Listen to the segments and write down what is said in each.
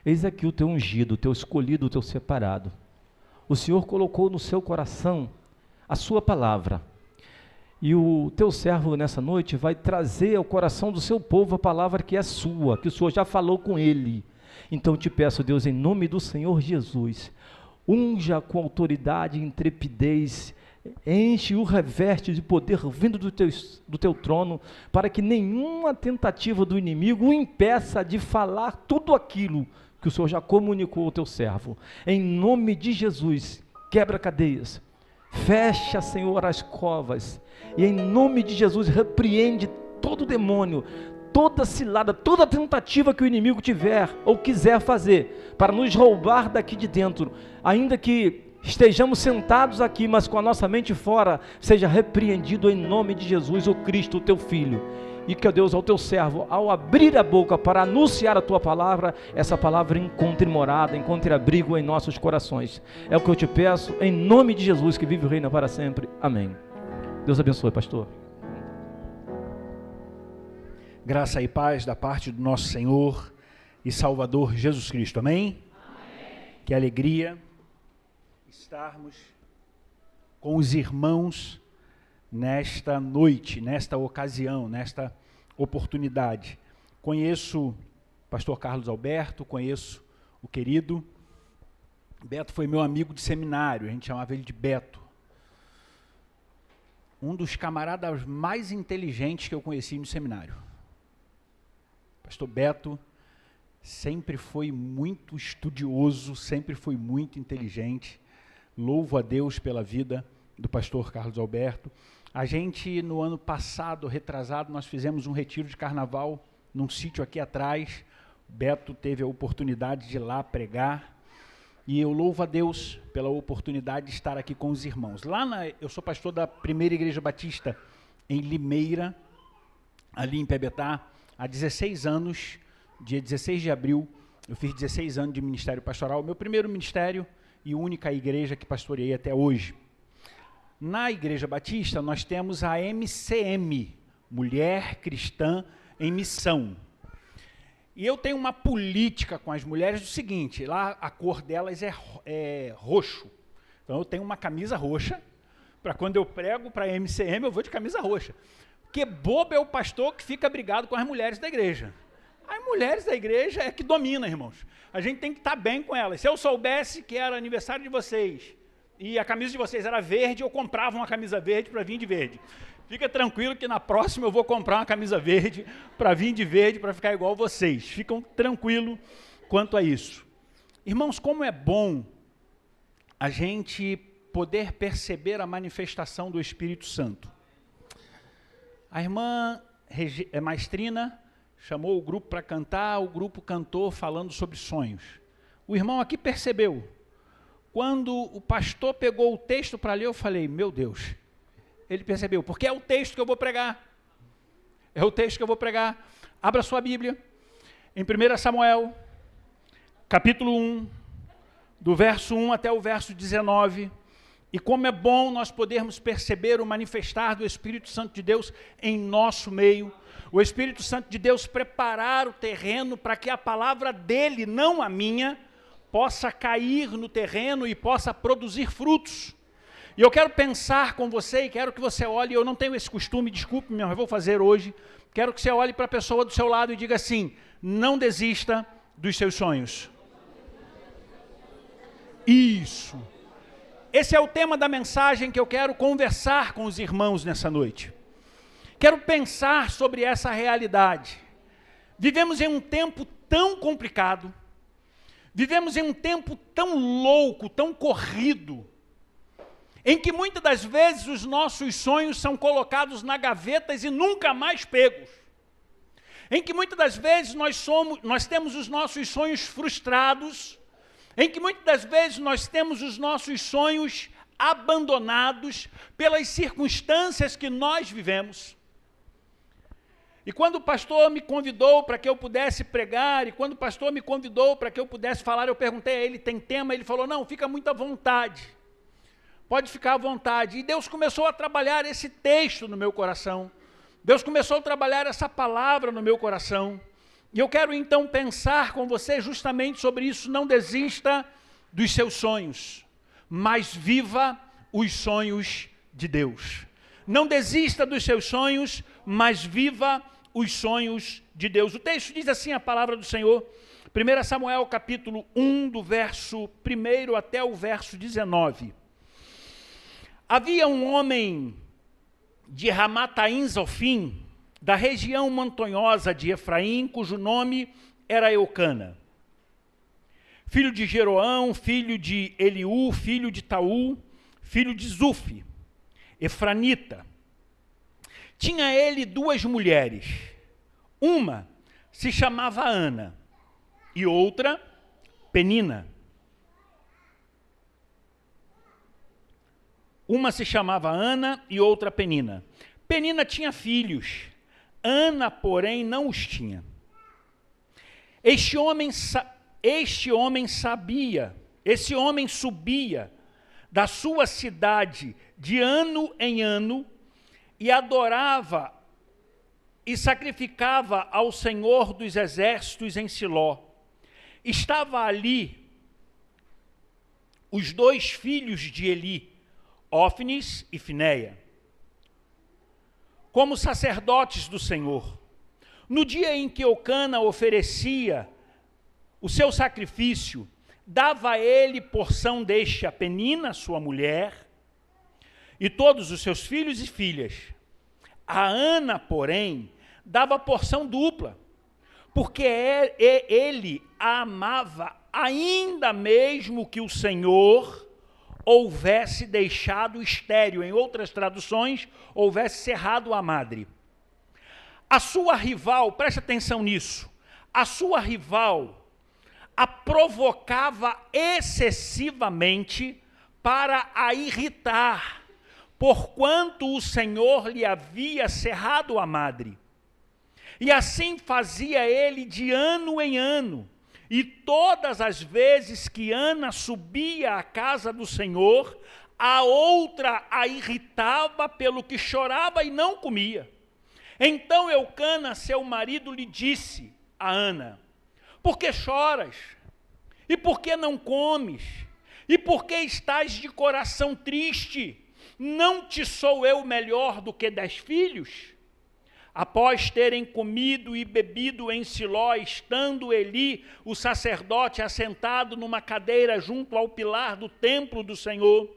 Eis aqui o teu ungido, o teu escolhido, o teu separado. O Senhor colocou no seu coração a sua palavra. E o teu servo nessa noite vai trazer ao coração do seu povo a palavra que é sua, que o Senhor já falou com ele. Então eu te peço, Deus, em nome do Senhor Jesus, unja com autoridade e intrepidez, enche o reveste de poder vindo do teu trono, para que nenhuma tentativa do inimigo o impeça de falar tudo aquilo que o Senhor já comunicou ao teu servo. Em nome de Jesus, quebra cadeias, fecha, Senhor, as covas, e em nome de Jesus repreende todo demônio, toda cilada, toda tentativa que o inimigo tiver ou quiser fazer para nos roubar daqui de dentro, ainda que estejamos sentados aqui, mas com a nossa mente fora, seja repreendido em nome de Jesus, o Cristo, o teu Filho. E que, ó Deus, ao teu servo, ao abrir a boca para anunciar a tua palavra, essa palavra encontre morada, encontre abrigo em nossos corações. É o que eu te peço, em nome de Jesus, que vive e reina para sempre. Amém. Deus abençoe, pastor. Graça e paz da parte do nosso Senhor e Salvador Jesus Cristo. Amém? Amém. Que alegria estarmos com os irmãos nesta noite, nesta ocasião, nesta oportunidade. Conheço o pastor Carlos Alberto, conheço o querido. Beto foi meu amigo de seminário, a gente chamava ele de Beto. Um dos camaradas mais inteligentes que eu conheci no seminário. Pastor Beto sempre foi muito estudioso, sempre foi muito inteligente. Louvo a Deus pela vida do pastor Carlos Alberto. A gente, no ano passado, retrasado, nós fizemos um retiro de carnaval num sítio aqui atrás. O Beto teve a oportunidade de ir lá pregar. E eu louvo a Deus pela oportunidade de estar aqui com os irmãos. Eu sou pastor da Primeira Igreja Batista em Limeira, ali em Pebetá, há 16 anos. Dia 16 de abril, eu fiz 16 anos de ministério pastoral. Meu primeiro ministério e única igreja que pastoreei até hoje. Na Igreja Batista, nós temos a MCM, Mulher Cristã em Missão. E eu tenho uma política com as mulheres do seguinte, lá a cor delas é roxo. Então eu tenho uma camisa roxa, para quando eu prego para a MCM, eu vou de camisa roxa. Porque bobo é o pastor que fica brigado com as mulheres da igreja. As mulheres da igreja é que dominam, irmãos. A gente tem que estar bem com elas. Se eu soubesse que era aniversário de vocês, e a camisa de vocês era verde, eu comprava uma camisa verde para vir de verde. Fica tranquilo que na próxima eu vou comprar uma camisa verde para vir de verde, para ficar igual vocês. Ficam tranquilos quanto a isso. Irmãos, como é bom a gente poder perceber a manifestação do Espírito Santo. A irmã Maestrina chamou o grupo para cantar, o grupo cantou falando sobre sonhos. O irmão aqui percebeu. Quando o pastor pegou o texto para ler, eu falei, meu Deus, ele percebeu, porque é o texto que eu vou pregar. É o texto que eu vou pregar. Abra sua Bíblia, em 1 Samuel, capítulo 1, do verso 1 até o verso 19. E como é bom nós podermos perceber o manifestar do Espírito Santo de Deus em nosso meio. O Espírito Santo de Deus preparar o terreno para que a palavra dele, não a minha, possa cair no terreno e possa produzir frutos. E eu quero pensar com você e quero que você olhe, eu não tenho esse costume, desculpe-me, mas vou fazer hoje. Quero que você olhe para a pessoa do seu lado e diga assim, não desista dos seus sonhos. Isso. Esse é o tema da mensagem que eu quero conversar com os irmãos nessa noite. Quero pensar sobre essa realidade. Vivemos em um tempo tão complicado, vivemos em um tempo tão louco, tão corrido, em que muitas das vezes os nossos sonhos são colocados na gavetas e nunca mais pegos. Em que muitas das vezes nós temos os nossos sonhos frustrados, em que muitas das vezes nós temos os nossos sonhos abandonados pelas circunstâncias que nós vivemos. E quando o pastor me convidou para que eu pudesse pregar, e quando o pastor me convidou para que eu pudesse falar, eu perguntei a ele, tem tema? Ele falou, não, fica muito à vontade. Pode ficar à vontade. E Deus começou a trabalhar esse texto no meu coração. Deus começou a trabalhar essa palavra no meu coração. E eu quero então pensar com você justamente sobre isso. Não desista dos seus sonhos, mas viva os sonhos de Deus. Não desista dos seus sonhos, mas viva os sonhos de Deus. O texto diz assim, a palavra do Senhor, 1 Samuel capítulo 1, do verso 1 até o verso 19. Havia um homem de Ramataim Zofim, da região montanhosa de Efraim, cujo nome era Eucana, filho de Jeroão, filho de Eliú, filho de Taú, filho de Zufi, efranita. Tinha ele 2 mulheres, uma se chamava Ana e outra Penina. Uma se chamava Ana e outra Penina. Penina tinha filhos, Ana, porém, não os tinha. Esse homem subia da sua cidade de ano em ano e adorava e sacrificava ao Senhor dos Exércitos em Siló. Estava ali os 2 filhos de Eli, Ófnis e Finéia, como sacerdotes do Senhor. No dia em que Eucana oferecia o seu sacrifício, dava a ele porção deste a Penina, sua mulher, e todos os seus filhos e filhas. A Ana, porém, dava porção dupla, porque ele a amava, ainda mesmo que o Senhor houvesse deixado estéril. Em outras traduções, houvesse cerrado a madre. A sua rival, preste atenção nisso, a sua rival a provocava excessivamente para a irritar, porquanto o Senhor lhe havia cerrado a madre. E assim fazia ele de ano em ano. E todas as vezes que Ana subia à casa do Senhor, a outra a irritava pelo que chorava e não comia. Então Eucana, seu marido, lhe disse a Ana: por que choras? E por que não comes? E por que estás de coração triste? Não te sou eu melhor do que 10 filhos? Após terem comido e bebido em Siló, estando Eli, o sacerdote, assentado numa cadeira junto ao pilar do templo do Senhor,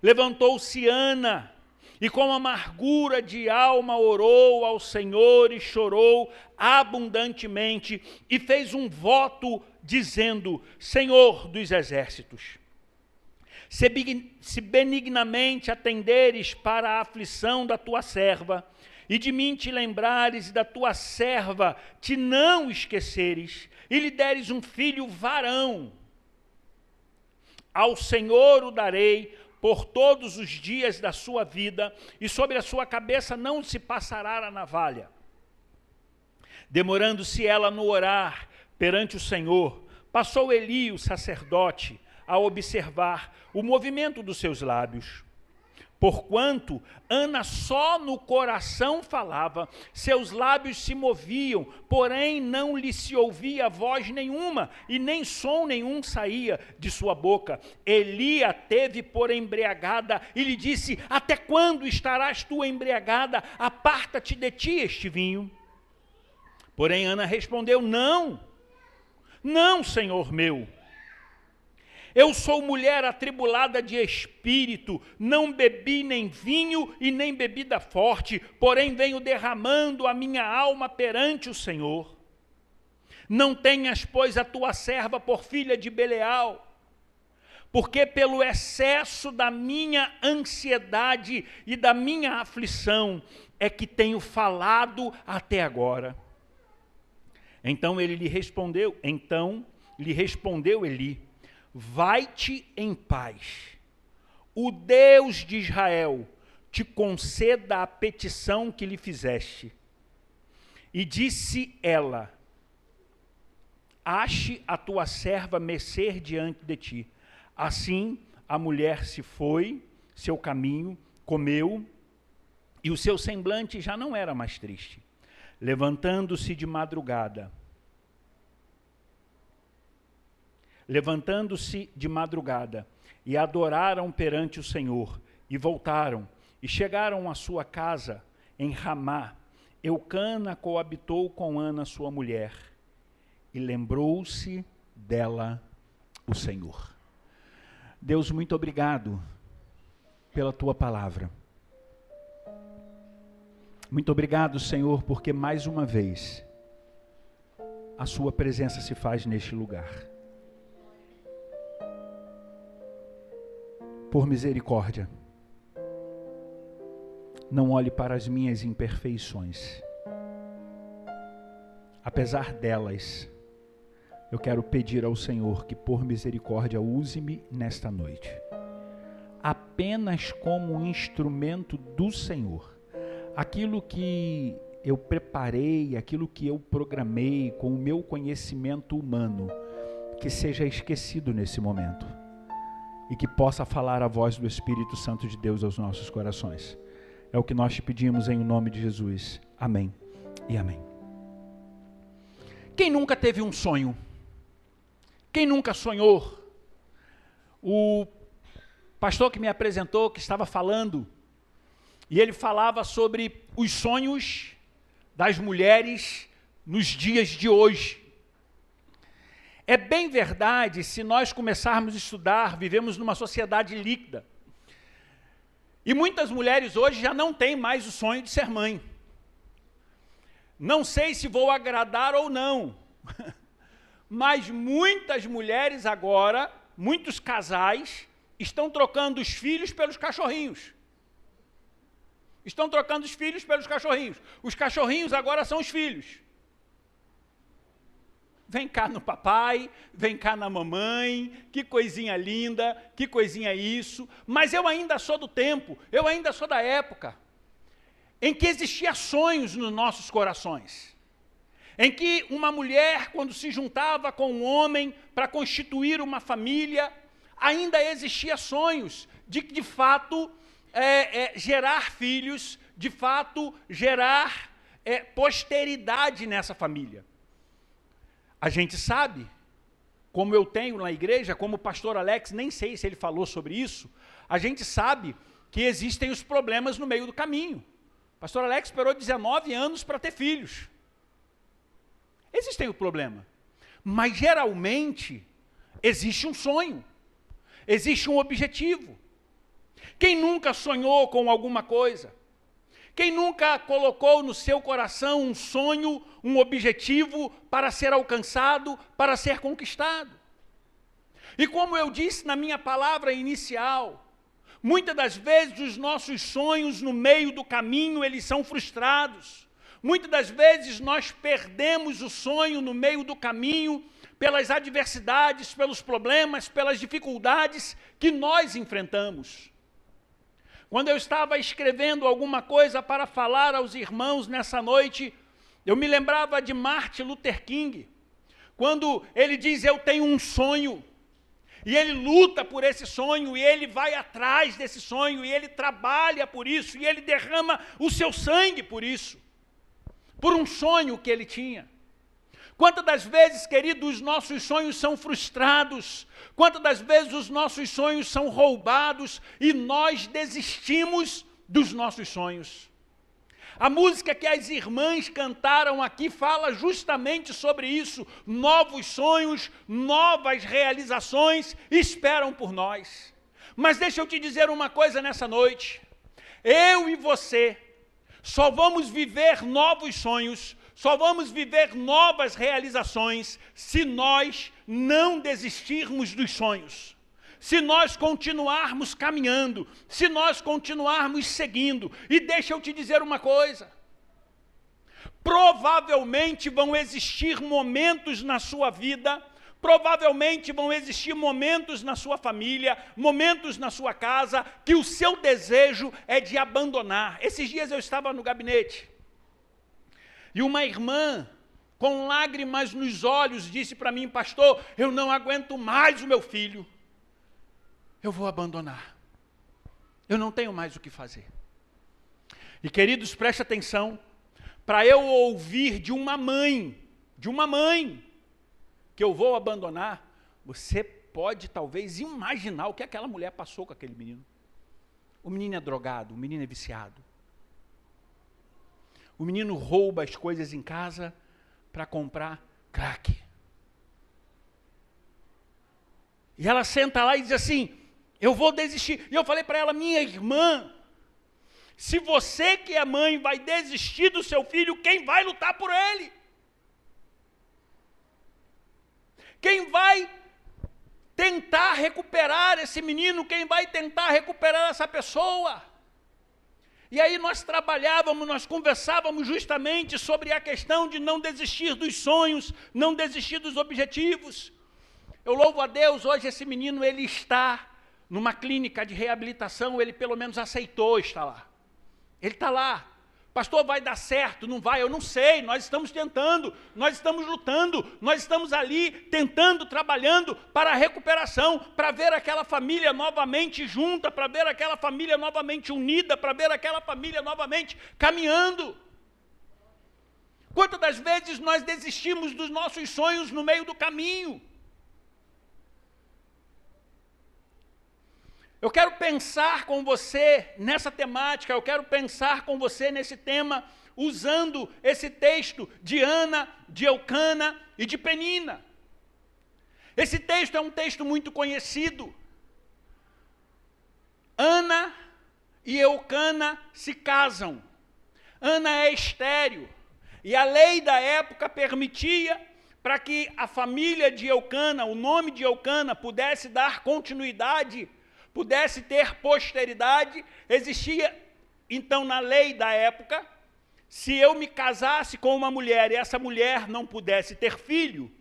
levantou-se Ana, e com amargura de alma orou ao Senhor e chorou abundantemente, e fez um voto dizendo: Senhor dos exércitos, se benignamente atenderes para a aflição da tua serva, e de mim te lembrares, e da tua serva te não esqueceres, e lhe deres um filho varão, ao Senhor o darei por todos os dias da sua vida, e sobre a sua cabeça não se passará a navalha. Demorando-se ela no orar perante o Senhor, passou Eli, o sacerdote, a observar o movimento dos seus lábios. Porquanto Ana só no coração falava, seus lábios se moviam, porém não lhe se ouvia voz nenhuma, e nem som nenhum saía de sua boca. Eli a teve por embriagada, e lhe disse: até quando estarás tu embriagada? Aparta-te de ti este vinho. Porém Ana respondeu: não, Senhor meu. Eu sou mulher atribulada de espírito, não bebi nem vinho e nem bebida forte, porém venho derramando a minha alma perante o Senhor. Não tenhas, pois, a tua serva por filha de Beleal, porque pelo excesso da minha ansiedade e da minha aflição é que tenho falado até agora. Então lhe respondeu Eli: vai-te em paz, o Deus de Israel te conceda a petição que lhe fizeste. E disse ela: ache a tua serva mecer diante de ti. Assim a mulher se foi, seu caminho, comeu, e o seu semblante já não era mais triste. Levantando-se de madrugada, levantando-se de madrugada, e adoraram perante o Senhor, e voltaram, e chegaram à sua casa em Ramá. Eucana coabitou com Ana, sua mulher, e lembrou-se dela o Senhor. Deus, muito obrigado pela tua palavra. Muito obrigado, Senhor, porque mais uma vez a sua presença se faz neste lugar. Por misericórdia, não olhe para as minhas imperfeições. Apesar delas, eu quero pedir ao Senhor que por misericórdia use-me nesta noite, apenas como um instrumento do Senhor. Aquilo que eu preparei, aquilo que eu programei com o meu conhecimento humano, que seja esquecido nesse momento e que possa falar a voz do Espírito Santo de Deus aos nossos corações. É o que nós te pedimos em nome de Jesus. Amém e amém. Quem nunca teve um sonho? Quem nunca sonhou? O pastor que me apresentou, que estava falando, e ele falava sobre os sonhos das mulheres nos dias de hoje. É bem verdade, se nós começarmos a estudar, vivemos numa sociedade líquida. E muitas mulheres hoje já não têm mais o sonho de ser mãe. Não sei se vou agradar ou não, mas muitas mulheres agora, muitos casais, estão trocando os filhos pelos cachorrinhos. Estão trocando os filhos pelos cachorrinhos. Os cachorrinhos agora são os filhos. Vem cá no papai, vem cá na mamãe, que coisinha linda, que coisinha isso. Mas eu ainda sou do tempo, eu ainda sou da época em que existia sonhos nos nossos corações. Em que uma mulher, quando se juntava com um homem para constituir uma família, ainda existia sonhos de fato, gerar filhos, de fato, gerar posteridade nessa família. A gente sabe, como eu tenho na igreja, como o pastor Alex, nem sei se ele falou sobre isso, a gente sabe que existem os problemas no meio do caminho. O pastor Alex esperou 19 anos para ter filhos. Existem o problema. Mas geralmente existe um sonho, existe um objetivo. Quem nunca sonhou com alguma coisa? Quem nunca colocou no seu coração um sonho, um objetivo para ser alcançado, para ser conquistado? E como eu disse na minha palavra inicial, muitas das vezes os nossos sonhos no meio do caminho, eles são frustrados. Muitas das vezes nós perdemos o sonho no meio do caminho, pelas adversidades, pelos problemas, pelas dificuldades que nós enfrentamos. Quando eu estava escrevendo alguma coisa para falar aos irmãos nessa noite, eu me lembrava de Martin Luther King, quando ele diz, eu tenho um sonho, e ele luta por esse sonho, e ele vai atrás desse sonho, e ele trabalha por isso, e ele derrama o seu sangue por isso, por um sonho que ele tinha. Quantas das vezes, queridos, os nossos sonhos são frustrados, quantas das vezes os nossos sonhos são roubados e nós desistimos dos nossos sonhos. A música que as irmãs cantaram aqui fala justamente sobre isso. Novos sonhos, novas realizações esperam por nós. Mas deixa eu te dizer uma coisa nessa noite. Eu e você só vamos viver novos sonhos, só vamos viver novas realizações se nós não desistirmos dos sonhos, se nós continuarmos caminhando, se nós continuarmos seguindo. E deixa eu te dizer uma coisa, provavelmente vão existir momentos na sua vida, provavelmente vão existir momentos na sua família, momentos na sua casa, que o seu desejo é de abandonar. Esses dias eu estava no gabinete, e uma irmã, com lágrimas nos olhos, disse para mim, pastor, eu não aguento mais o meu filho, eu vou abandonar, eu não tenho mais o que fazer. E queridos, preste atenção, para eu ouvir de uma mãe, que eu vou abandonar, Você pode talvez imaginar o que aquela mulher passou com aquele menino. O menino é drogado, o menino é viciado. O menino rouba as coisas em casa para comprar crack. E ela senta lá e diz assim, eu vou desistir. E eu falei para ela, minha irmã, se você que é mãe vai desistir do seu filho, quem vai lutar por ele? Quem vai tentar recuperar esse menino? Quem vai tentar recuperar essa pessoa? E aí nós trabalhávamos, nós conversávamos justamente sobre a questão de não desistir dos sonhos, não desistir dos objetivos. Eu louvo a Deus, hoje esse menino ele está numa clínica de reabilitação, ele pelo menos aceitou estar lá. Ele está lá. Pastor, vai dar certo? Não vai? Eu não sei, nós estamos tentando, nós estamos lutando, nós estamos ali tentando, trabalhando para a recuperação, para ver aquela família novamente junta, para ver aquela família novamente unida, para ver aquela família novamente caminhando. Quantas das vezes nós desistimos dos nossos sonhos no meio do caminho? Eu quero pensar com você nessa temática, eu quero pensar com você nesse tema, usando esse texto de Ana, de Eucana e de Penina. Esse texto é um texto muito conhecido. Ana e Eucana se casam. Ana é estéril. E a lei da época permitia para que a família de Eucana, o nome de Eucana, pudesse dar continuidade, pudesse ter posteridade. Existia, então, na lei da época, se eu me casasse com uma mulher e essa mulher não pudesse ter filho,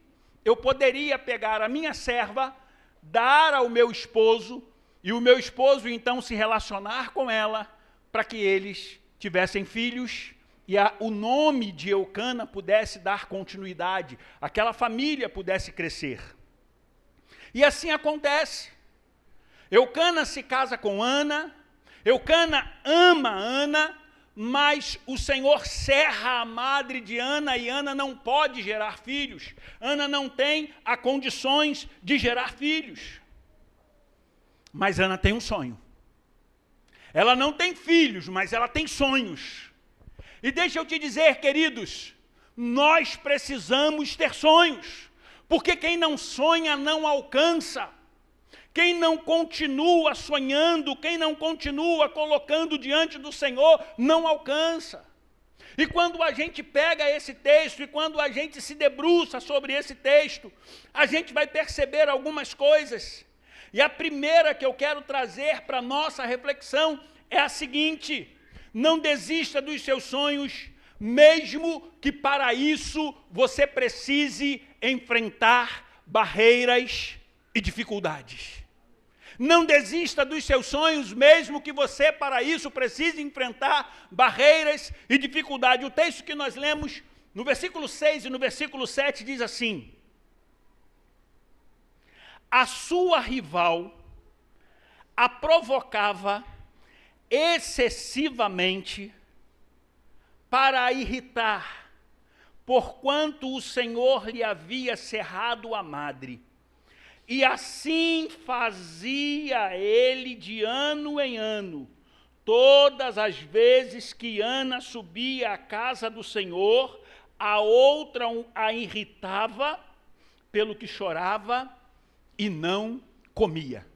eu poderia pegar a minha serva, dar ao meu esposo, e o meu esposo, então, se relacionar com ela, para que eles tivessem filhos, e o nome de Eucana pudesse dar continuidade, aquela família pudesse crescer. E assim acontece. Eucana se casa com Ana, Eucana ama Ana, mas o Senhor cerra a madre de Ana e Ana não pode gerar filhos. Ana não tem as condições de gerar filhos. Mas Ana tem um sonho. Ela não tem filhos, mas ela tem sonhos. E deixa eu te dizer, queridos, nós precisamos ter sonhos, porque quem não sonha não alcança. Quem não continua sonhando, quem não continua colocando diante do Senhor, não alcança. E quando a gente pega esse texto, e quando a gente se debruça sobre esse texto, a gente vai perceber algumas coisas. E a primeira que eu quero trazer para a nossa reflexão é a seguinte: não desista dos seus sonhos, mesmo que para isso você precise enfrentar barreiras e dificuldades. Não desista dos seus sonhos, mesmo que você para isso precise enfrentar barreiras e dificuldades. O texto que nós lemos no versículo 6 e no versículo 7 diz assim: a sua rival a provocava excessivamente para a irritar, porquanto o Senhor lhe havia cerrado a madre. E assim fazia ele de ano em ano, todas as vezes que Ana subia à casa do Senhor, a outra a irritava, pelo que chorava e não comia.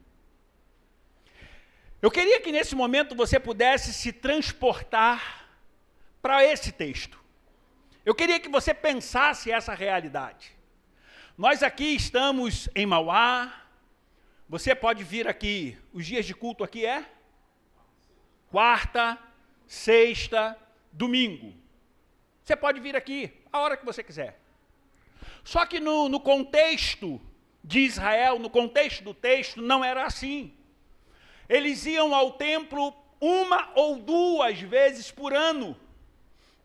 Eu queria que nesse momento você pudesse se transportar para esse texto. Eu queria que você pensasse essa realidade. Nós aqui estamos em Mauá, você pode vir aqui, os dias de culto aqui é? Quarta, sexta, domingo. Você pode vir aqui, a hora que você quiser. Só que no contexto de Israel, no contexto do texto, não era assim. Eles iam ao templo uma ou duas vezes por ano.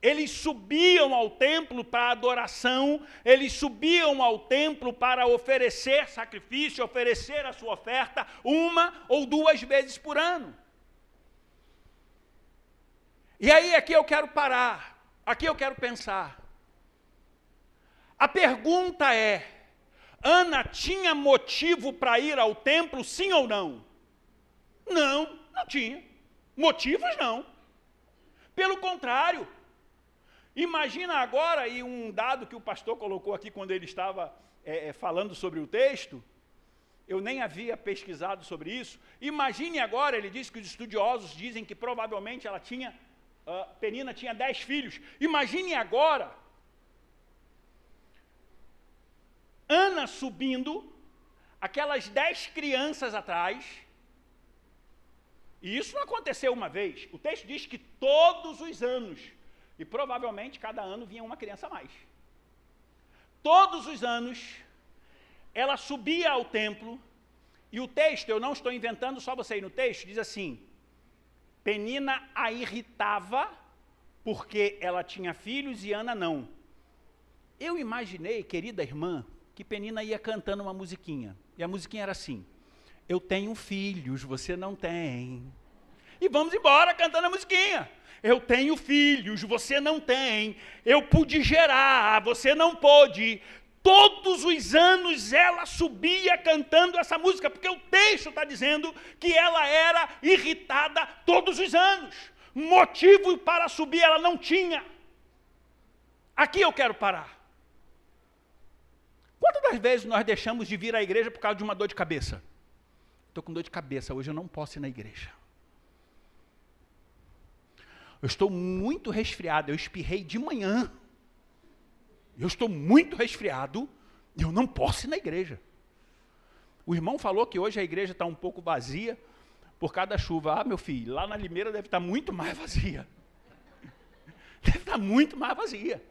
Eles subiam ao templo para adoração, eles subiam ao templo para oferecer sacrifício, oferecer a sua oferta, uma ou duas vezes por ano. E aí aqui eu quero parar, aqui eu quero pensar. A pergunta é: Ana tinha motivo para ir ao templo, sim ou não? Não, não tinha. Motivos não. Pelo contrário. Imagina agora, e um dado que o pastor colocou aqui quando ele estava falando sobre o texto, eu nem havia pesquisado sobre isso. Imagine agora, ele disse que os estudiosos dizem que provavelmente Penina tinha 10 filhos. Imagine agora, Ana subindo, aquelas 10 crianças atrás, e isso não aconteceu uma vez. O texto diz que todos os anos, e provavelmente cada ano vinha uma criança a mais. Todos os anos, ela subia ao templo, e o texto, eu não estou inventando, só você ir no texto, diz assim: Penina a irritava, porque ela tinha filhos e Ana não. Eu imaginei, querida irmã, que Penina ia cantando uma musiquinha, e a musiquinha era assim: eu tenho filhos, você não tem. E vamos embora cantando a musiquinha. Eu tenho filhos, você não tem. Eu pude gerar, você não pôde. Todos os anos ela subia cantando essa música, porque o texto está dizendo que ela era irritada todos os anos. Motivo para subir ela não tinha. Aqui eu quero parar. Quantas das vezes nós deixamos de vir à igreja por causa de uma dor de cabeça? Estou com dor de cabeça, hoje eu não posso ir na igreja. Eu estou muito resfriado, eu espirrei de manhã. Eu estou muito resfriado e eu não posso ir na igreja. O irmão falou que hoje a igreja está um pouco vazia por causa da chuva. Ah, meu filho, lá na Limeira deve estar muito mais vazia. Deve estar muito mais vazia.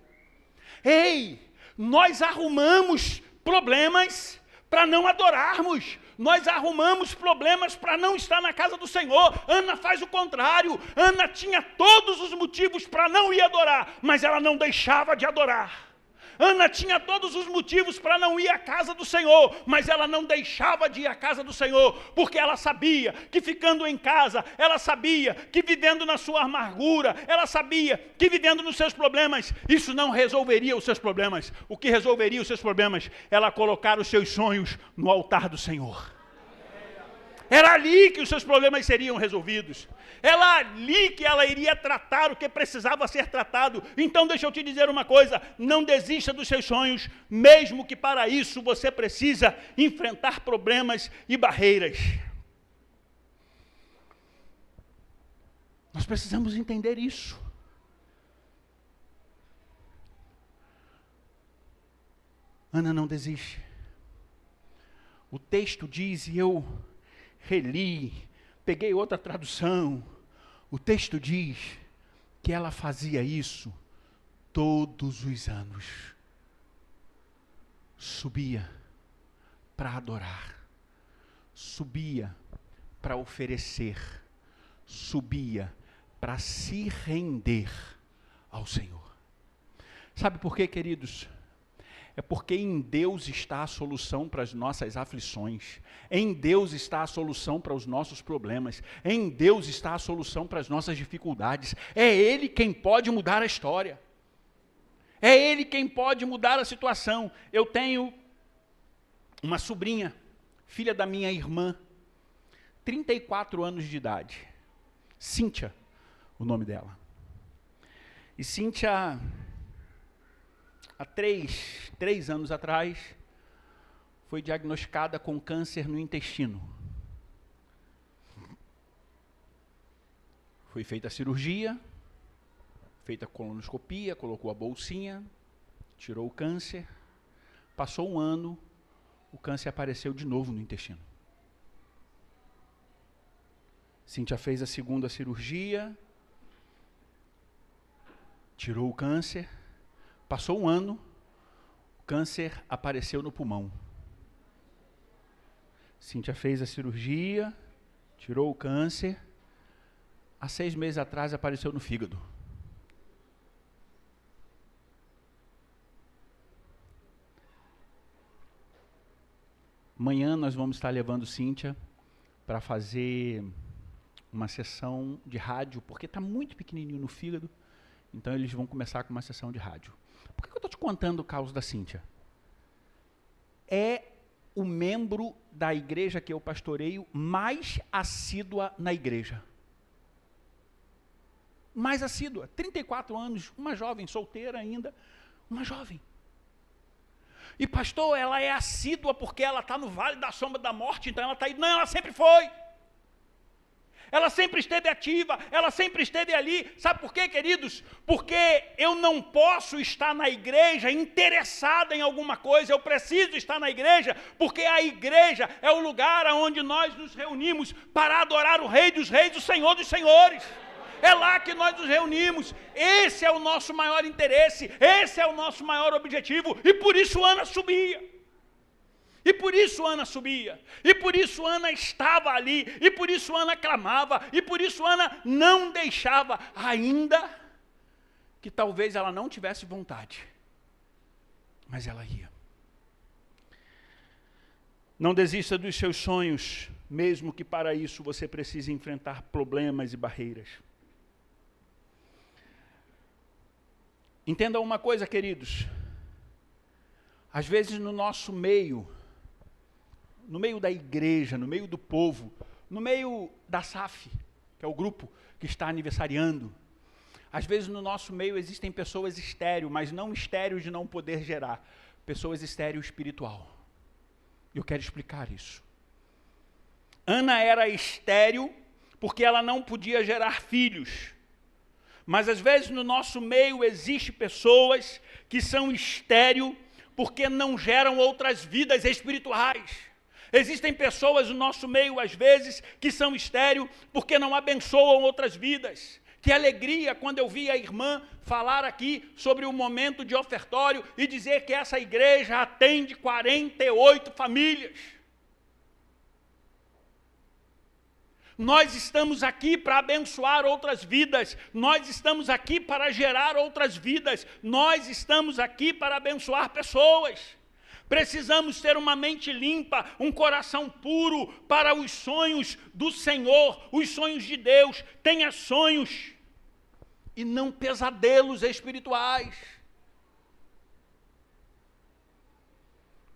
Ei, nós arrumamos problemas para não adorarmos. Nós arrumamos problemas para não estar na casa do Senhor. Ana faz o contrário. Ana tinha todos os motivos para não ir adorar, mas ela não deixava de adorar. Ana tinha todos os motivos para não ir à casa do Senhor, mas ela não deixava de ir à casa do Senhor, porque ela sabia que ficando em casa, ela sabia que vivendo na sua amargura, ela sabia que vivendo nos seus problemas, isso não resolveria os seus problemas. O que resolveria os seus problemas? Ela colocar os seus sonhos no altar do Senhor. Era ali que os seus problemas seriam resolvidos. Era ali que ela iria tratar o que precisava ser tratado. Então deixa eu te dizer uma coisa, não desista dos seus sonhos, mesmo que para isso você precisa enfrentar problemas e barreiras. Nós precisamos entender isso. Ana não desiste. O texto diz, e eu reli, peguei outra tradução, o texto diz que ela fazia isso todos os anos. Subia para adorar, subia para oferecer, subia para se render ao Senhor. Sabe por quê, queridos? É porque em Deus está a solução para as nossas aflições. Em Deus está a solução para os nossos problemas. Em Deus está a solução para as nossas dificuldades. É Ele quem pode mudar a história. É Ele quem pode mudar a situação. Eu tenho uma sobrinha, filha da minha irmã, 34 anos de idade. Cíntia, o nome dela. E Cíntia, há três anos atrás, foi diagnosticada com câncer no intestino. Foi feita a cirurgia, feita a colonoscopia, colocou a bolsinha, tirou o câncer. Passou um ano, o câncer apareceu de novo no intestino. Cíntia fez a segunda cirurgia, tirou o câncer. Passou um ano, o câncer apareceu no pulmão. Cíntia fez a cirurgia, tirou o câncer. Há 6 meses atrás apareceu no fígado. Amanhã nós vamos estar levando Cíntia para fazer uma sessão de rádio, porque está muito pequenininho no fígado, então eles vão começar com uma sessão de rádio. Por que eu estou te contando o caso da Cíntia? é o membro da igreja que eu pastoreio mais assídua na igreja. Mais assídua, 34 anos, uma jovem, solteira ainda, uma jovem. E pastor, ela é assídua porque ela está no vale da sombra da morte, então ela está aí. Não, ela sempre foi. Ela sempre esteve ativa, ela sempre esteve ali. Sabe por quê, queridos? Porque eu não posso estar na igreja interessada em alguma coisa, eu preciso estar na igreja, porque a igreja é o lugar onde nós nos reunimos para adorar o Rei dos Reis, o Senhor dos Senhores. É lá que nós nos reunimos. Esse é o nosso maior interesse, esse é o nosso maior objetivo, e por isso Ana subia. E por isso Ana subia, e por isso Ana estava ali, e por isso Ana clamava, e por isso Ana não deixava, ainda que talvez ela não tivesse vontade, mas ela ia. Não desista dos seus sonhos, mesmo que para isso você precise enfrentar problemas e barreiras. Entenda uma coisa, queridos, às vezes no nosso meio, no meio da igreja, no meio do povo, no meio da SAF, que é o grupo que está aniversariando, às vezes no nosso meio existem pessoas estéril, mas não estéril de não poder gerar, pessoas estéril espiritual. Eu quero explicar isso. Ana era estéril porque ela não podia gerar filhos. Mas às vezes no nosso meio existem pessoas que são estéril porque não geram outras vidas espirituais. Existem pessoas no nosso meio, às vezes, que são estéril porque não abençoam outras vidas. Que alegria quando eu vi a irmã falar aqui sobre o momento de ofertório e dizer que essa igreja atende 48 famílias. Nós estamos aqui para abençoar outras vidas, nós estamos aqui para gerar outras vidas, nós estamos aqui para abençoar pessoas. Precisamos ter uma mente limpa, um coração puro para os sonhos do Senhor, os sonhos de Deus. Tenha sonhos e não pesadelos espirituais.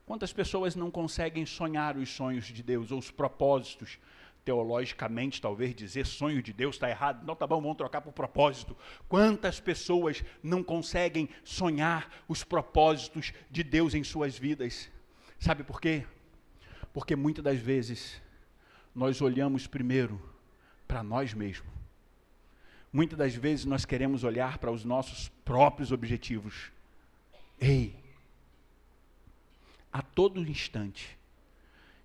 Quantas pessoas não conseguem sonhar os sonhos de Deus ou os propósitos? Teologicamente, talvez dizer sonho de Deus está errado. Não, tá bom, vamos trocar por propósito. Quantas pessoas não conseguem sonhar os propósitos de Deus em suas vidas? Sabe por quê? Porque muitas das vezes nós olhamos primeiro para nós mesmos. Muitas das vezes nós queremos olhar para os nossos próprios objetivos. Ei, a todo instante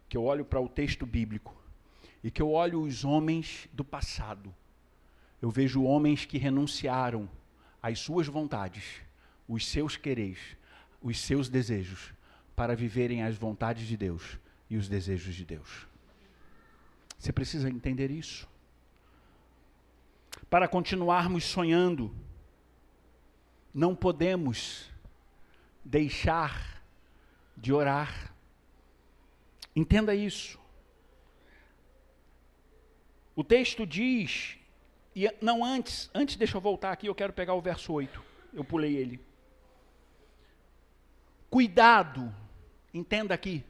que eu olho para o texto bíblico, e que eu olho os homens do passado, eu vejo homens que renunciaram às suas vontades, os seus quereres, os seus desejos, para viverem as vontades de Deus e os desejos de Deus. Você precisa entender isso. Para continuarmos sonhando, não podemos deixar de orar. Entenda isso. O texto diz, e não antes deixa eu voltar aqui, eu quero pegar o verso 8, eu pulei ele. Cuidado, entenda aqui,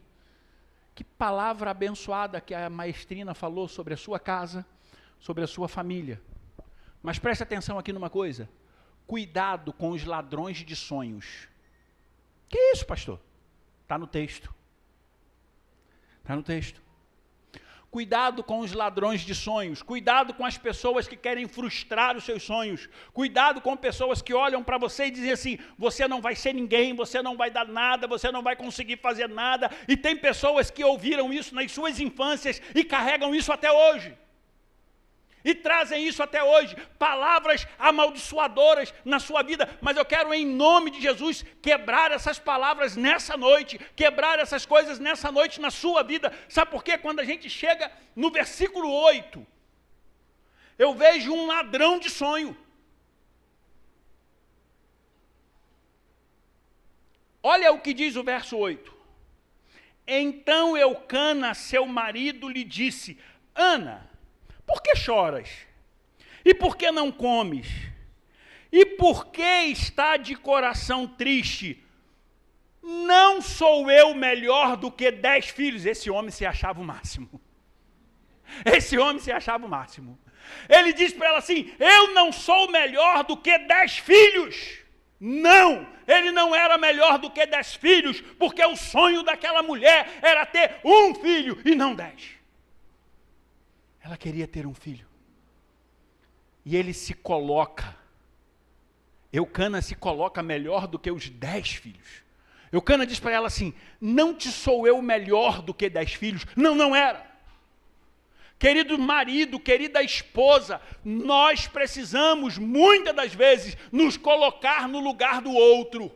que palavra abençoada que a maestrina falou sobre a sua casa, sobre a sua família. Mas preste atenção aqui numa coisa, cuidado com os ladrões de sonhos. Que isso, pastor? Está no texto. Está no texto. Cuidado com os ladrões de sonhos, cuidado com as pessoas que querem frustrar os seus sonhos, cuidado com pessoas que olham para você e dizem assim, você não vai ser ninguém, você não vai dar nada, você não vai conseguir fazer nada, e tem pessoas que ouviram isso nas suas infâncias e carregam isso até hoje. E trazem isso até hoje, palavras amaldiçoadoras na sua vida, mas eu quero em nome de Jesus quebrar essas palavras nessa noite, quebrar essas coisas nessa noite na sua vida. Sabe por quê? Quando a gente chega no versículo 8, eu vejo um ladrão de sonho. Olha o que diz o verso 8. Então Eucana, seu marido, lhe disse, Ana, por que choras? E por que não comes? E por que está de coração triste? não sou eu melhor do que 10 filhos. Esse homem se achava o máximo. Esse homem se achava o máximo. Ele diz para ela assim, eu não sou melhor do que 10 filhos. Não, ele não era melhor do que 10 filhos, porque o sonho daquela mulher era ter um filho e não 10. Ela queria ter um filho. E ele se coloca, Eucana se coloca melhor do que os 10 filhos. Eucana diz para ela assim, não te sou eu melhor do que 10 filhos? Não, não era. Querido marido, querida esposa, nós precisamos, muitas das vezes, nos colocar no lugar do outro.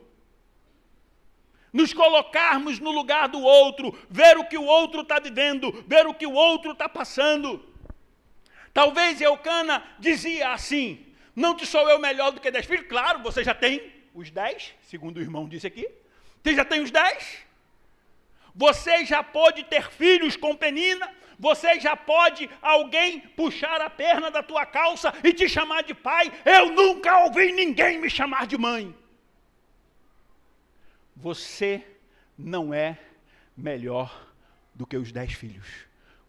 Nos colocarmos no lugar do outro, ver o que o outro está vivendo, ver o que o outro está passando. Talvez Eucana dizia assim, não te sou eu melhor do que 10 filhos? Claro, você já tem os 10, segundo o irmão disse aqui. Você já tem os 10? Você já pode ter filhos com Penina? Você já pode alguém puxar a perna da tua calça e te chamar de pai? Eu nunca ouvi ninguém me chamar de mãe. Você não é melhor do que os 10 filhos.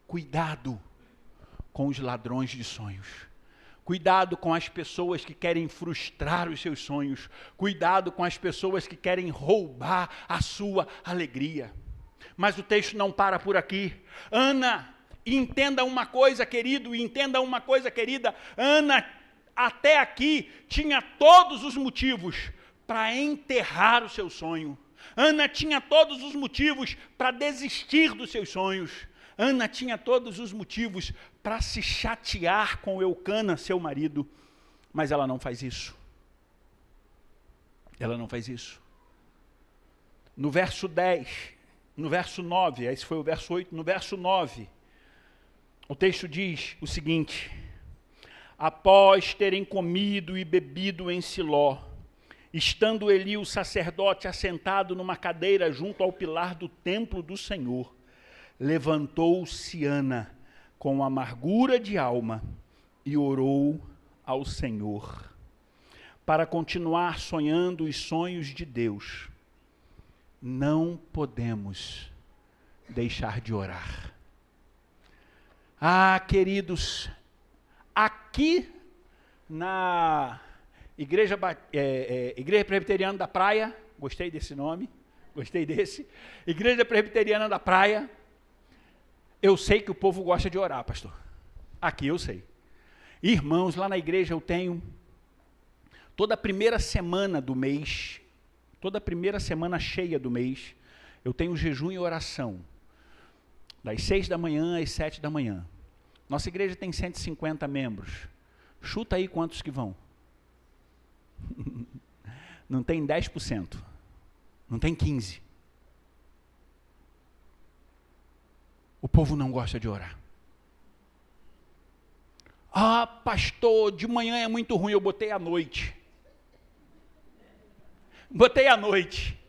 Cuidado com os ladrões de sonhos. Cuidado com as pessoas que querem frustrar os seus sonhos. Cuidado com as pessoas que querem roubar a sua alegria. Mas o texto não para por aqui. Ana, entenda uma coisa, querido, entenda uma coisa, querida. Ana, até aqui, tinha todos os motivos para enterrar o seu sonho. Ana tinha todos os motivos para desistir dos seus sonhos. Ana tinha todos os motivos para se chatear com Eucana, seu marido. Mas ela não faz isso. Ela não faz isso. No verso 10, no verso 9, esse foi o verso 8, no verso 9, o texto diz o seguinte: após terem comido e bebido em Siló, estando Eli o sacerdote assentado numa cadeira junto ao pilar do templo do Senhor, levantou-se Ana com amargura de alma e orou ao Senhor, para continuar sonhando os sonhos de Deus. Não podemos deixar de orar. Ah, queridos, aqui na Igreja Presbiteriana da Praia, gostei desse nome, gostei desse, Igreja Presbiteriana da Praia, eu sei que o povo gosta de orar, pastor. Aqui eu sei. Irmãos, lá na igreja eu tenho, toda a primeira semana do mês, toda a primeira semana cheia do mês, eu tenho jejum e oração, das 6 da manhã às 7 da manhã. Nossa igreja tem 150 membros. Chuta aí quantos que vão. Não tem 10%. Não tem 15%. O povo não gosta de orar. Ah, pastor, de manhã é muito ruim, eu botei à noite. Botei à noite.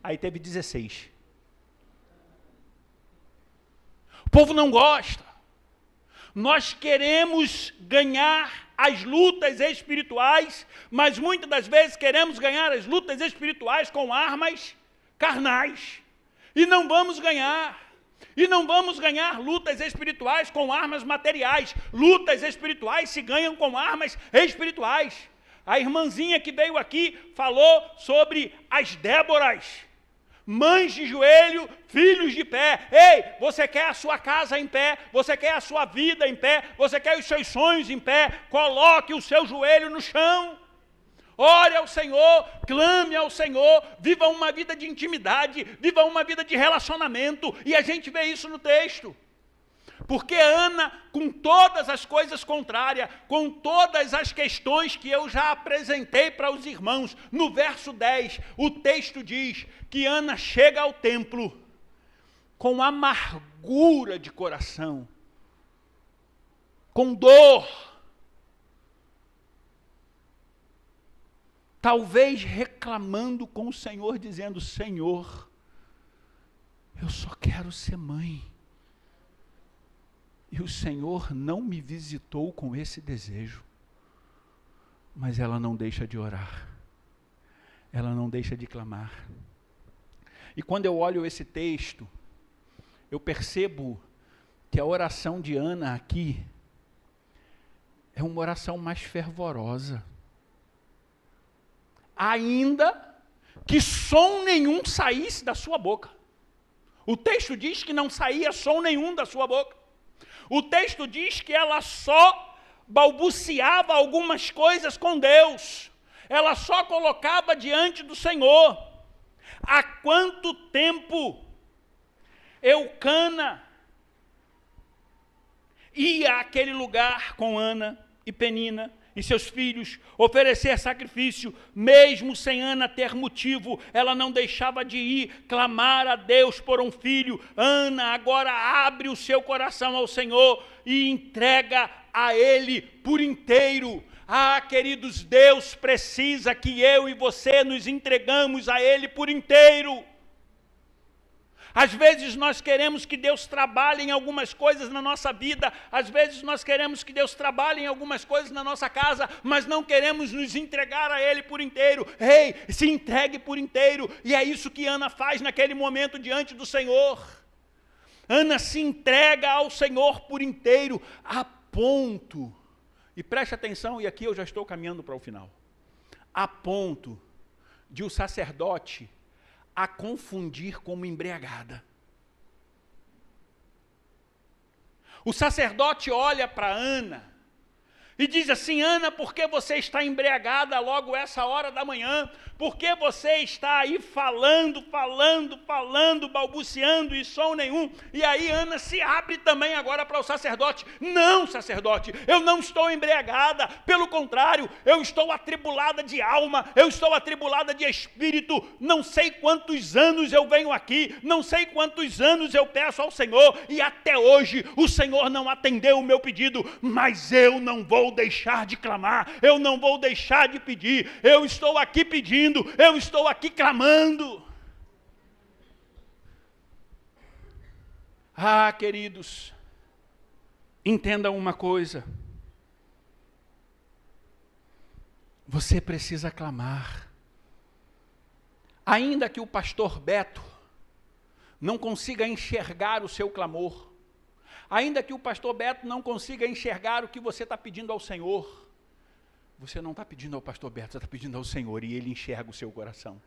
Aí teve 16. O povo não gosta. Nós queremos ganhar as lutas espirituais, mas muitas das vezes queremos ganhar as lutas espirituais com armas carnais. E não vamos ganhar. E não vamos ganhar lutas espirituais com armas materiais. Lutas espirituais se ganham com armas espirituais. A irmãzinha que veio aqui falou sobre as Déboras. Mães de joelho, filhos de pé. Ei, você quer a sua casa em pé? Você quer a sua vida em pé? Você quer os seus sonhos em pé? Coloque o seu joelho no chão. Ore ao Senhor, clame ao Senhor, viva uma vida de intimidade, viva uma vida de relacionamento, e a gente vê isso no texto. Porque Ana, com todas as coisas contrárias, com todas as questões que eu já apresentei para os irmãos, no verso 10, o texto diz que Ana chega ao templo com amargura de coração, com dor, talvez reclamando com o Senhor, dizendo: Senhor, eu só quero ser mãe. E o Senhor não me visitou com esse desejo. Mas ela não deixa de orar. Ela não deixa de clamar. E quando eu olho esse texto, eu percebo que a oração de Ana aqui é uma oração mais fervorosa. Ainda que som nenhum saísse da sua boca. O texto diz que não saía som nenhum da sua boca. O texto diz que ela só balbuciava algumas coisas com Deus. Ela só colocava diante do Senhor. Há quanto tempo Eucana ia àquele lugar com Ana e Penina e seus filhos, oferecer sacrifício, mesmo sem Ana ter motivo, ela não deixava de ir, clamar a Deus por um filho. Ana agora abre o seu coração ao Senhor e entrega a Ele por inteiro. Ah, queridos, Deus precisa que eu e você nos entregamos a Ele por inteiro. Às vezes nós queremos que Deus trabalhe em algumas coisas na nossa vida, às vezes nós queremos que Deus trabalhe em algumas coisas na nossa casa, mas não queremos nos entregar a Ele por inteiro. Ei, se entregue por inteiro, e é isso que Ana faz naquele momento diante do Senhor. Ana se entrega ao Senhor por inteiro, a ponto, e preste atenção, e aqui eu já estou caminhando para o final, a ponto de o sacerdote a confundir como embriagada. O sacerdote olha para Ana e diz assim: Ana, por que você está embriagada logo essa hora da manhã? Por que você está aí falando, balbuciando e som nenhum? E aí Ana se abre também agora para o sacerdote. Não, sacerdote, eu não estou embriagada. Pelo contrário, eu estou atribulada de alma, eu estou atribulada de espírito. Não sei quantos anos eu venho aqui, não sei quantos anos eu peço ao Senhor, e até hoje o Senhor não atendeu o meu pedido, mas eu não vou deixar de clamar, eu não vou deixar de pedir. Eu estou aqui pedindo, eu estou aqui clamando. Ah, queridos, entendam uma coisa: você precisa clamar. Ainda que o pastor Beto não consiga enxergar o seu clamor, ainda que o pastor Beto não consiga enxergar o que você está pedindo ao Senhor, você não está pedindo ao pastor Beto, você está pedindo ao Senhor, e Ele enxerga o seu coração.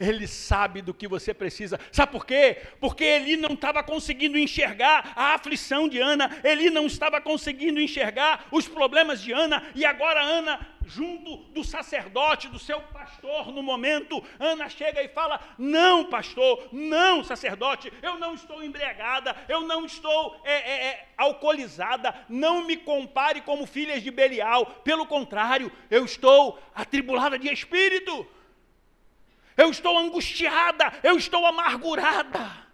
Ele sabe do que você precisa. Sabe por quê? Porque ele não estava conseguindo enxergar a aflição de Ana, ele não estava conseguindo enxergar os problemas de Ana, e agora Ana, junto do sacerdote, do seu pastor, no momento, Ana chega e fala: não, pastor, não, sacerdote, eu não estou embriagada, eu não estou alcoolizada, não me compare como filhas de Belial, pelo contrário, eu estou atribulada de espírito. Eu estou angustiada, eu estou amargurada.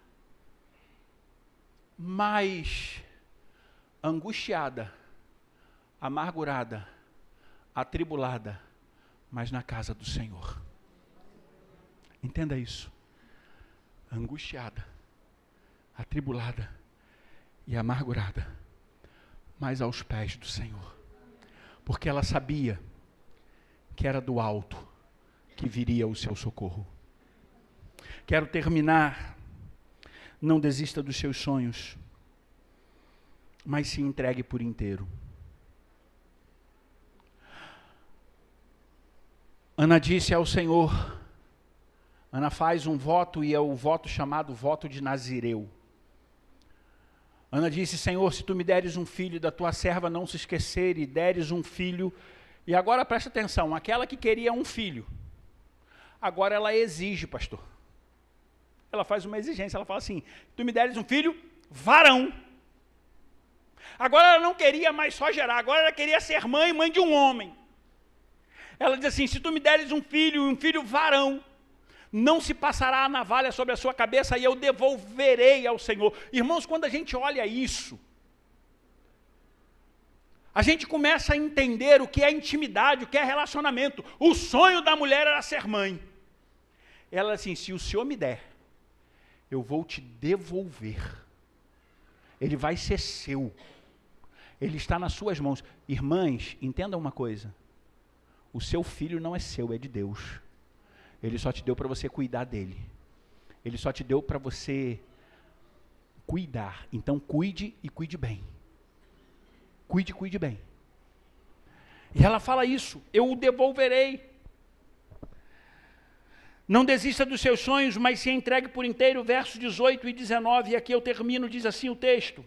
Mas angustiada, amargurada, atribulada, mas na casa do Senhor. Entenda isso. Angustiada, atribulada e amargurada, mas aos pés do Senhor. Porque ela sabia que era do alto que viria o seu socorro. Quero terminar. Não desista dos seus sonhos, mas se entregue por inteiro. Ana disse ao Senhor, Ana faz um voto, e é o voto chamado voto de Nazireu. Ana disse: Senhor, se tu me deres um filho, da tua serva não se esquecer, e deres um filho. E agora presta atenção, aquela que queria um filho, agora ela exige, pastor. Ela faz uma exigência, ela fala assim: tu me deres um filho, varão. Agora ela não queria mais só gerar, agora ela queria ser mãe de um homem. Ela diz assim: se tu me deres um filho varão, não se passará a navalha sobre a sua cabeça, e eu devolverei ao Senhor. Irmãos, quando a gente olha isso, a gente começa a entender o que é intimidade, o que é relacionamento. O sonho da mulher era ser mãe. Ela assim: se o Senhor me der, eu vou te devolver. Ele vai ser seu. Ele está nas suas mãos. Irmãs, entendam uma coisa. O seu filho não é seu, é de Deus. Ele só te deu para você cuidar dele. Ele só te deu para você cuidar. Então cuide e cuide bem. Cuide e cuide bem. E ela fala isso, eu o devolverei. Não desista dos seus sonhos, mas se entregue por inteiro, versos 18 e 19, e aqui eu termino, diz assim o texto.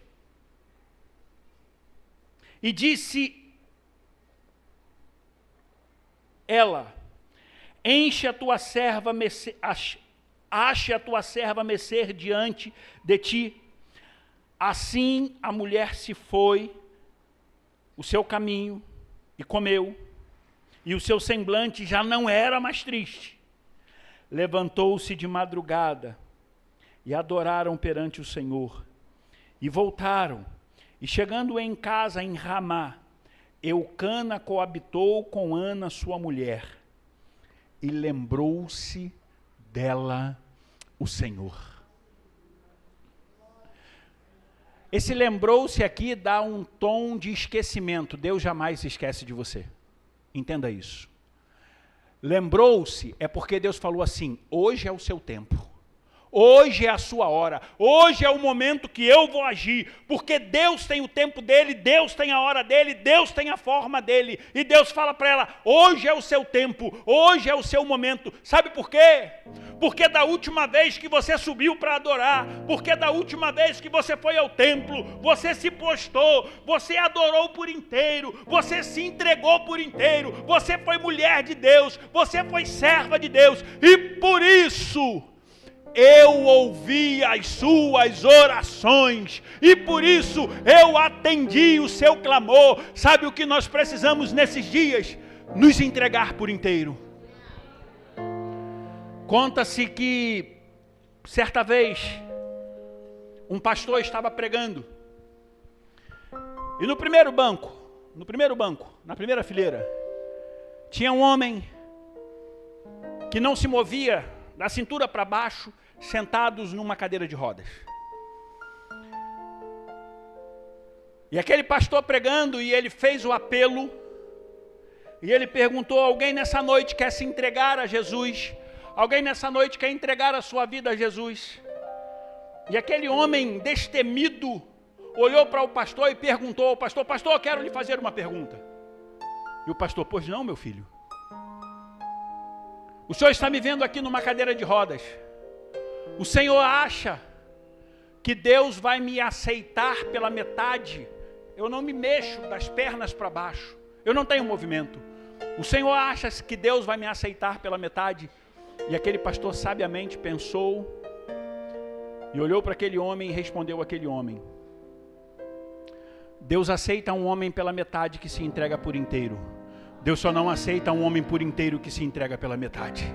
E disse ela, ache a tua serva mecer diante de ti. Assim a mulher se foi o seu caminho e comeu, e o seu semblante já não era mais triste. Levantou-se de madrugada e adoraram perante o Senhor. E voltaram, e chegando em casa em Ramá, Eucana coabitou com Ana, sua mulher, e lembrou-se dela o Senhor. Esse lembrou-se aqui dá um tom de esquecimento. Deus jamais se esquece de você. Entenda isso. Lembrou-se é porque Deus falou assim, hoje é o seu tempo. Hoje é a sua hora, hoje é o momento que eu vou agir, porque Deus tem o tempo dele, Deus tem a hora dele, Deus tem a forma dele, e Deus fala para ela, hoje é o seu tempo, hoje é o seu momento. Sabe por quê? Porque da última vez que você subiu para adorar, porque da última vez que você foi ao templo, você se postou, você adorou por inteiro, você se entregou por inteiro, você foi mulher de Deus, você foi serva de Deus, e por isso eu ouvi as suas orações, e por isso eu atendi o seu clamor. Sabe o que nós precisamos nesses dias? Nos entregar por inteiro. Conta-se que, certa vez, um pastor estava pregando, e no primeiro banco, na primeira fileira, tinha um homem que não se movia da cintura para baixo, sentados numa cadeira de rodas. E aquele pastor pregando, e ele fez o apelo, e ele perguntou, alguém nessa noite quer se entregar a Jesus? Alguém nessa noite quer entregar a sua vida a Jesus? E aquele homem destemido olhou para o pastor e perguntou ao pastor, pastor, eu quero lhe fazer uma pergunta. E o pastor, pois não, meu filho. O senhor está me vendo aqui numa cadeira de rodas. O senhor acha que Deus vai me aceitar pela metade? Eu não me mexo das pernas para baixo. Eu não tenho movimento. O senhor acha que Deus vai me aceitar pela metade? E aquele pastor sabiamente pensou e olhou para aquele homem e respondeu àquele homem. Deus aceita um homem pela metade que se entrega por inteiro. Deus só não aceita um homem por inteiro que se entrega pela metade.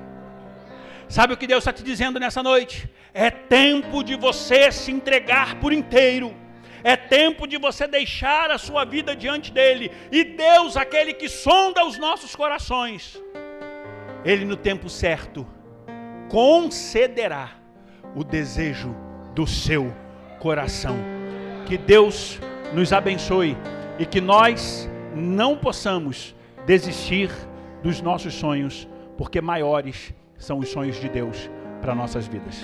Sabe o que Deus está te dizendo nessa noite? É tempo de você se entregar por inteiro. É tempo de você deixar a sua vida diante dele. E Deus, aquele que sonda os nossos corações, ele no tempo certo concederá o desejo do seu coração. Que Deus nos abençoe e que nós não possamos desistir dos nossos sonhos, porque maiores são os sonhos de Deus para nossas vidas.